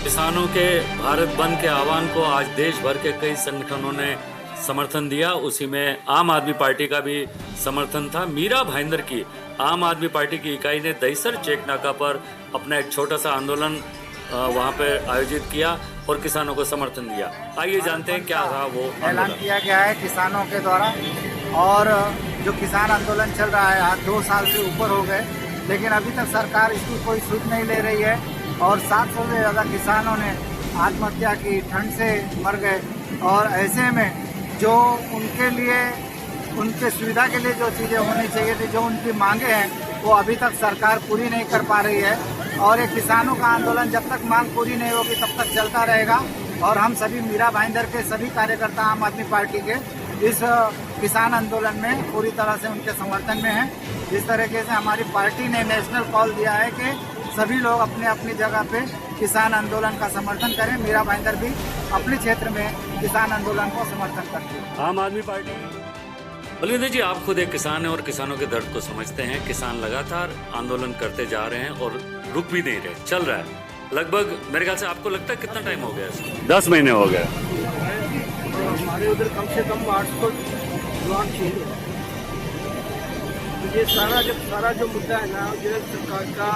किसानों के भारत बंद के आह्वान को आज देश भर के कई संगठनों ने समर्थन दिया। उसी में आम आदमी पार्टी का भी समर्थन था। मीरा भाईंदर की आम आदमी पार्टी की इकाई ने दहिसर चेक नाका पर अपना एक छोटा सा आंदोलन वहां पर आयोजित किया और किसानों को समर्थन दिया। आइए जानते हैं क्या रहा वो ऐलान किया गया है किसानों के द्वारा। और जो किसान आंदोलन चल रहा है आज 2 साल से ऊपर हो गए, लेकिन अभी तक सरकार इसकी कोई सुध नहीं ले रही है। और 700 से ज़्यादा किसानों ने आत्महत्या की, ठंड से मर गए। और ऐसे में जो उनके लिए, उनके सुविधा के लिए जो चीज़ें होनी चाहिए थी, जो उनकी मांगे हैं, वो अभी तक सरकार पूरी नहीं कर पा रही है। और ये किसानों का आंदोलन जब तक मांग पूरी नहीं होगी तब तक चलता रहेगा। और हम सभी मीरा भाईंदर के सभी कार्यकर्ता आम आदमी पार्टी के इस किसान आंदोलन में पूरी तरह से उनके समर्थन में हैं। इस तरीके से हमारी पार्टी ने नेशनल कॉल दिया है कि सभी लोग अपने अपनी जगह पे किसान आंदोलन का समर्थन करें। मीरा भाईंदर भी अपने क्षेत्र में किसान आंदोलन को समर्थन करती है। आम आदमी पार्टी। बलविंदर जी, आप खुद एक किसान हैं और किसानों के दर्द को समझते हैं। किसान लगातार आंदोलन करते जा रहे हैं और रुक भी नहीं रहे, चल रहा है। लगभग मेरे ख्याल से आपको लगता है कितना टाइम हो गया इसको? 10 महीने हो गए। हमारे उधर कम से कम 800 प्लांट चाहिए। ये सारा जो मुद्दा है ना, जो सरकार का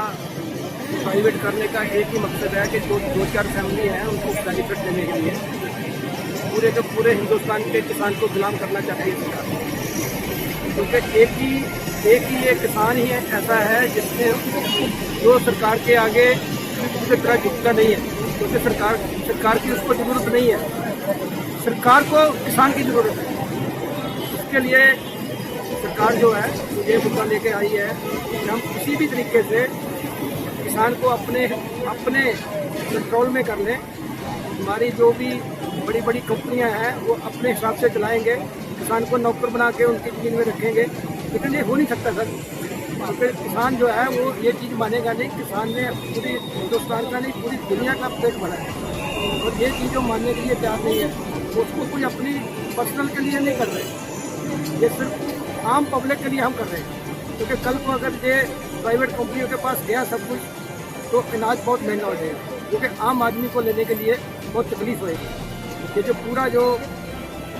प्राइवेट करने का एक ही मकसद है कि जो 2-4 फैमिली हैं उनको बेनिफिट देने के लिए पूरे के पूरे हिंदुस्तान के किसान को गुलाम करना चाहती है सरकार। क्योंकि एक ही ये किसान ही ऐसा है जिसने जो सरकार के आगे पूरी तरह झुकता नहीं है, क्योंकि सरकार की उसको जरूरत नहीं है, सरकार को किसान की जरूरत है। इसके लिए सरकार जो है ये मुद्दा लेके आई है कि हम किसी भी तरीके से किसान को अपने कंट्रोल में कर लें। हमारी जो भी बड़ी बड़ी कंपनियां हैं वो अपने हिसाब से चलाएंगे, किसान को नौकर बना के उनकी जमीन में रखेंगे, लेकिन ये हो नहीं सकता सर। क्योंकि किसान जो है वो ये चीज़ मानेगा नहीं। किसान ने पूरी हिंदुस्तान का नहीं, पूरी दुनिया का पेट भरा है और ये चीज़ जो मानने के लिए तैयार नहीं है, उसको कोई अपनी पर्सनल के लिए नहीं कर रहे, ये सिर्फ आम पब्लिक के लिए हम कर रहे हैं। क्योंकि कल को अगर ये प्राइवेट कंपनियों के पास गया सब कुछ तो अनाज बहुत महंगा हो जाएगा, क्योंकि आम आदमी को लेने के लिए बहुत तकलीफ होएगी। ये जो पूरा जो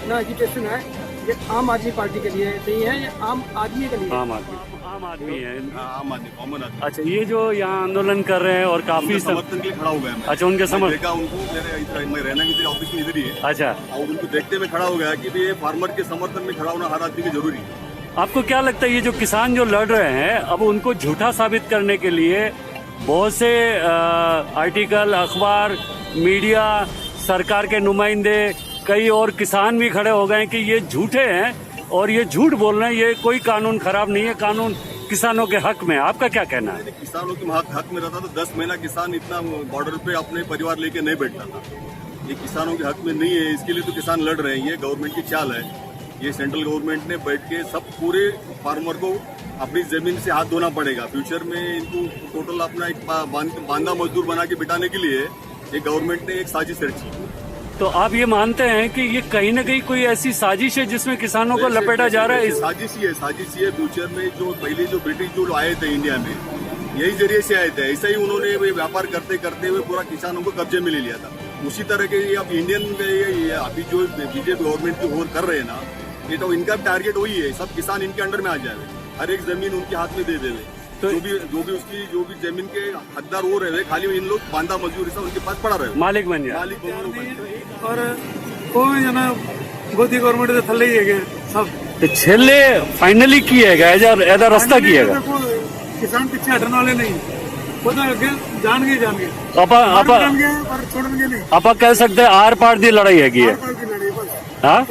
ना एजुकेशन है ये आम आदमी पार्टी के लिए नहीं है, ये आम आदमी के लिए। आम आदमी है। आम आदमी, कॉमन आदमी। अच्छा, ये जो यहाँ आंदोलन कर रहे हैं और काफी समर्थन के लिए खड़ा हो गया मैं। अच्छा, उनके समर्थन देखा उनको, मैं रहना भी तेरे ऑफिस में इधर ही है। अच्छा, और उनको देखते में खड़ा हो गया कि ये फार्मर के समर्थन में खड़ा होना हर आदमी की जरूरी है। आपको क्या लगता है ये जो किसान जो लड़ रहे हैं, अब उनको झूठा साबित करने के लिए बहुत से आर्टिकल, अखबार, मीडिया, सरकार के नुमाइंदे, कई और किसान भी खड़े हो गए कि ये झूठे हैं और ये झूठ बोल रहे हैं, ये कोई कानून खराब नहीं है, कानून किसानों के हक में। आपका क्या कहना है? किसानों के हक में रहता तो 10 महीना किसान इतना बॉर्डर पे अपने परिवार लेके नहीं बैठता था। ये किसानों के हक में नहीं है, इसके लिए तो किसान लड़ रहे हैं। ये गवर्नमेंट की चाल है। ये सेंट्रल गवर्नमेंट ने बैठ के सब पूरे फार्मर को अपनी जमीन से हाथ धोना पड़ेगा। फ्यूचर में इनको टोटल अपना एक बांधा मजदूर बना के बिठाने के लिए ये गवर्नमेंट ने एक साजिश रची। तो आप ये मानते हैं कि ये कहीं न कहीं कोई ऐसी साजिश है जिसमें किसानों को लपेटा जा रहा है? साजिश ही है। फ्यूचर में जो पहले जो ब्रिटिश जो आए थे इंडिया में, यही जरिए से आए थे। ऐसा ही उन्होंने व्यापार करते करते हुए पूरा किसानों को कब्जे में ले लिया था। उसी तरह के अब इंडियन अभी जो बीजेपी गवर्नमेंट की ओर कर रहे हैं ना, ये तो इनका टारगेट वही है, सब किसान इनके अंडर में आ जाए, हर एक जमीन उनके हाथ में दे देवे। तो जो भी जमीन के हकदार हो रहे, खाली इन लोग बांधा मजदूर सब उनके पास पड़ा रहे, मालिक बन जाए। और कोई जना गोदी गवर्नमेंट के थल्ले ही है सब। तो छेले फाइनली किएगा ऐसा रास्ता किएगा। किसान पीछे हटने वाले नहीं, वो तो आगे जान गए पर छोड़ेंगे नहीं। आप कह सकते हैं आर पार की लड़ाई है की हाँ,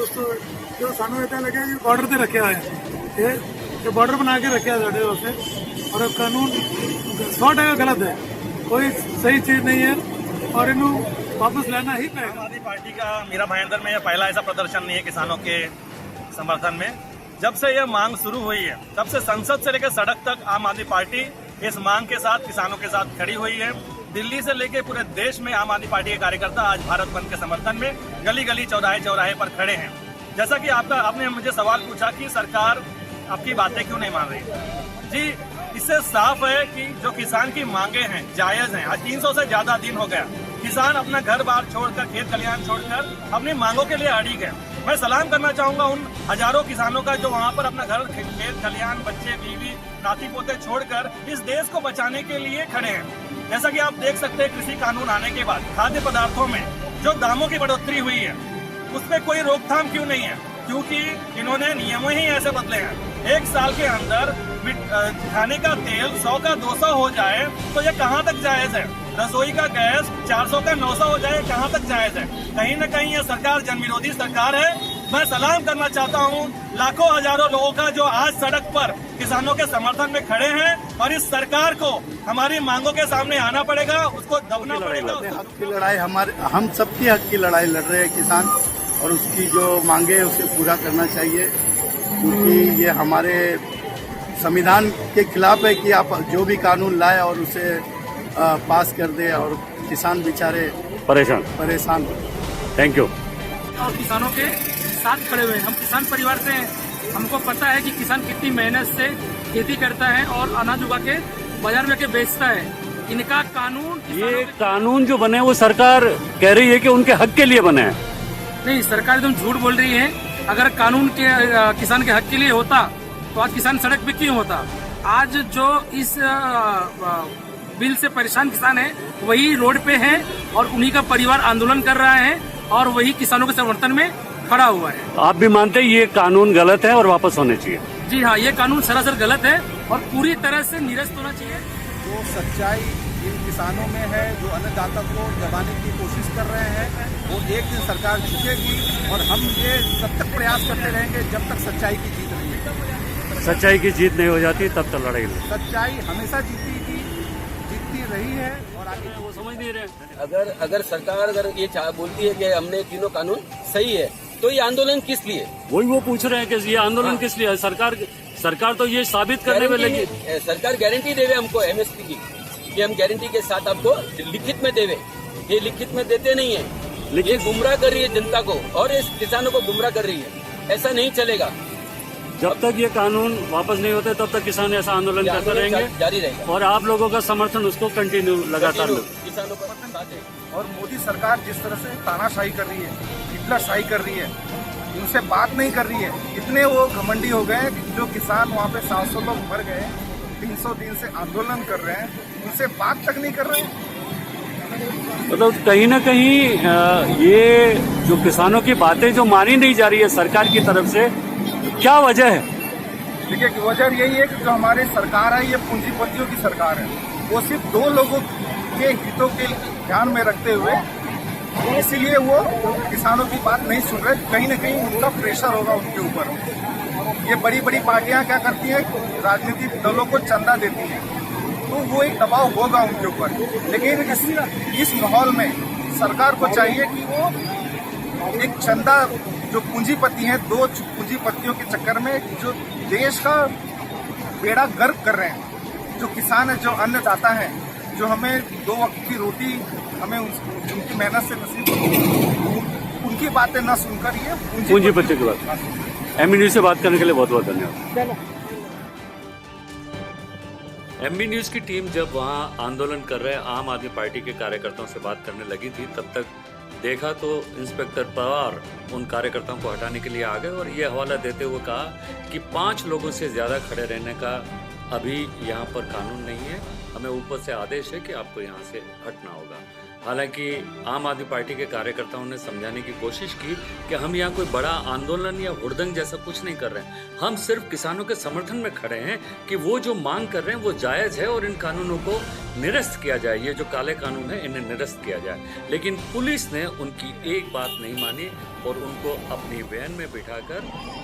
जो सानू इतना लगे बॉर्डर से रखे हुए हैं, ये बॉर्डर बना के रखे साढ़े वास्ते। और कानून 100% गलत है, कोई सही चीज नहीं है और इन्हों वापस लेना ही पड़ेगा। आम आदमी पार्टी का मीरा भाईंदर में यह पहला ऐसा प्रदर्शन नहीं है किसानों के समर्थन में। जब से यह मांग शुरू हुई है तब से संसद से लेकर सड़क तक आम आदमी पार्टी इस मांग के साथ किसानों के साथ खड़ी हुई है। दिल्ली से लेकर पूरे देश में आम आदमी पार्टी के कार्यकर्ता आज भारत बंद के समर्थन में गली गली चौराहे चौराहे पर खड़े हैं। जैसा कि आपने मुझे सवाल पूछा कि सरकार आपकी बातें क्यों नहीं मान रही। जी, इससे साफ है कि जो किसान की मांगे हैं जायज हैं। आज 300 से ज्यादा दिन हो गया किसान अपना घर बार छोड़कर, खेत खलिहान छोड़कर अपनी मांगों के लिए अड़िग है। मैं सलाम करना चाहूंगा उन हजारों किसानों का जो वहाँ पर अपना घर, खेत खलिहान, बच्चे, बीवी, नाती पोते छोड़कर इस देश को बचाने के लिए खड़े हैं। जैसा कि आप देख सकते हैं, कृषि कानून आने के बाद खाद्य पदार्थों में जो दामों की बढ़ोतरी हुई है उसमें कोई रोकथाम क्यों नहीं है? क्योंकि इन्होंने नियम ही ऐसे बदले हैं। एक साल के अंदर खाने का तेल 100 का 200 हो जाए तो ये कहाँ तक जायज है? रसोई का गैस 400 का 900 हो जाए, कहाँ तक जायज है? कहीं न कहीं ये सरकार जनविरोधी सरकार है। मैं सलाम करना चाहता हूँ लाखों हजारों लोगों का जो आज सड़क पर किसानों के समर्थन में खड़े हैं, और इस सरकार को हमारी मांगों के सामने आना पड़ेगा, उसको दबना पड़ेगा। हक की लड़ाई हम सबकी हक की लड़ाई लड़ रहे हैं किसान, और उसकी जो मांगे है उसे पूरा करना चाहिए, क्योंकि ये हमारे संविधान के खिलाफ है कि आप जो भी कानून लाए और उसे पास कर दे, और किसान बेचारे परेशान हो। Thank you. और किसानों के साथ खड़े हुए हैं। हम किसान परिवार से हैं, हमको पता है कि किसान कितनी मेहनत से खेती करता है और अनाज उगा के बाजार में के बेचता है। इनका कानून, ये कानून जो बने वो सरकार कह रही है कि उनके हक के लिए बने हैं। नहीं, सरकार एकदम झूठ बोल रही है। अगर कानून के किसान के हक के लिए होता तो आज किसान सड़क पे क्यों होता? आज जो इस बिल से परेशान किसान है वही रोड पे है, और उन्हीं का परिवार आंदोलन कर रहा है, और वही किसानों के समर्थन में खड़ा हुआ है। आप भी मानते हैं ये कानून गलत है और वापस होने चाहिए? जी हाँ, ये कानून सरासर गलत है और पूरी तरह से निरस्त होना चाहिए। जो सच्चाई इन किसानों में है, जो अन्नदाता को दबाने की कोशिश कर रहे हैं, वो एक दिन सरकार झुकेगी, और हम ये तब तक प्रयास करते रहेंगे जब तक सच्चाई की जीत नहीं है। सच्चाई की जीत नहीं हो जाती तब तक लड़ाई नहीं। सच्चाई हमेशा जीती रही है, और आगे वो समझ नहीं रहे। अगर सरकार ये बोलती है कि हमने तीनों कानून सही है, तो ये आंदोलन किस लिए? वही वो पूछ रहे हैं कि ये आंदोलन किस लिए है? सरकार तो ये साबित करने में लगी। सरकार गारंटी देवे हमको एमएसपी की, कि हम गारंटी के साथ आपको लिखित में देवे। ये लिखित में देते नहीं है, ये गुमराह कर रही है जनता को, और इस किसानों को गुमराह कर रही है। ऐसा नहीं चलेगा। जब तक ये कानून वापस नहीं होते तब तक किसान ऐसा आंदोलन करते रहेंगे, जारी रहेगा, और आप लोगों का समर्थन उसको कंटिन्यू लगातार किसानों का साथ है। और मोदी सरकार जिस तरह से तानाशाही कर रही है, हिटलरशाही कर रही है, उनसे बात नहीं कर रही है। इतने वो घमंडी हो गए जो किसान वहाँ पे 700 लोग मर गए, 300 दिन से आंदोलन कर रहे हैं, उनसे बात तक नहीं कर रहे हैं। मतलब कहीं ना कहीं ये जो किसानों की बातें जो मानी नहीं जा रही है सरकार की तरफ से, क्या वजह है? देखिए, वजह यही है कि जो हमारी सरकार है ये पूंजीपतियों की सरकार है। वो सिर्फ 2 लोगों के हितों के ध्यान में रखते हुए, इसीलिए वो किसानों की बात नहीं सुन रहे। कहीं न कहीं उनका प्रेशर होगा उनके ऊपर। ये बड़ी बड़ी पार्टियां क्या करती हैं, राजनीतिक दलों को चंदा देती हैं, तो वो एक दबाव होगा उनके ऊपर। लेकिन इस माहौल में सरकार को चाहिए कि वो एक चंदा, जो पूंजीपति हैं, 2 पूंजीपतियों के चक्कर में जो देश का बेड़ा गर्क कर रहे हैं, जो किसान है, जो अन्नदाता है, जो हमें 2 वक्त की रोटी हमें उनकी मेहनत से नसीब होती, उनकी बातें न सुनकर ये पूंजीपति की बात। एमबी न्यूज से बात करने के लिए बहुत बहुत धन्यवाद। एमबी न्यूज की टीम जब वहां आंदोलन कर रहे आम आदमी पार्टी के कार्यकर्ताओं से बात करने लगी थी, तब तक देखा तो इंस्पेक्टर पवार उन कार्यकर्ताओं को हटाने के लिए आ गए, और ये हवाला देते हुए कहा कि 5 लोगों से ज्यादा खड़े रहने का अभी यहाँ पर कानून नहीं है, हमें ऊपर से आदेश है कि आपको यहाँ से हटना होगा। हालांकि आम आदमी पार्टी के कार्यकर्ताओं ने समझाने की कोशिश की कि हम यहाँ कोई बड़ा आंदोलन या हुड़दंग जैसा कुछ नहीं कर रहे हैं, हम सिर्फ किसानों के समर्थन में खड़े हैं कि वो जो मांग कर रहे हैं वो जायज़ है, और इन कानूनों को निरस्त किया जाए, ये जो काले कानून है इन्हें निरस्त किया जाए। लेकिन पुलिस ने उनकी एक बात नहीं मानी और उनको अपनी वैन में बिठाकर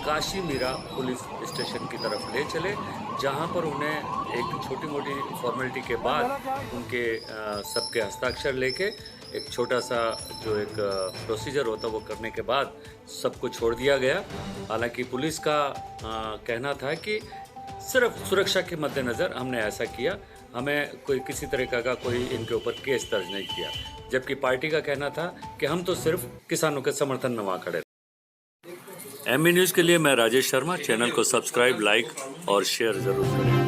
काशी मीरा पुलिस स्टेशन की तरफ ले चले, जहां पर उन्हें एक छोटी मोटी फॉर्मेलिटी के बाद उनके सबके हस्ताक्षर लेके एक छोटा सा जो एक प्रोसीजर होता वो करने के बाद सबको छोड़ दिया गया। हालांकि पुलिस का कहना था कि सिर्फ सुरक्षा के मद्देनज़र हमने ऐसा किया, हमें कोई किसी तरीके का कोई इनके ऊपर केस दर्ज नहीं किया, जबकि पार्टी का कहना था कि हम तो सिर्फ किसानों के समर्थन में वहाँ खड़े। एमबी न्यूज़ के लिए मैं राजेश शर्मा। चैनल को सब्सक्राइब, लाइक और शेयर ज़रूर करें।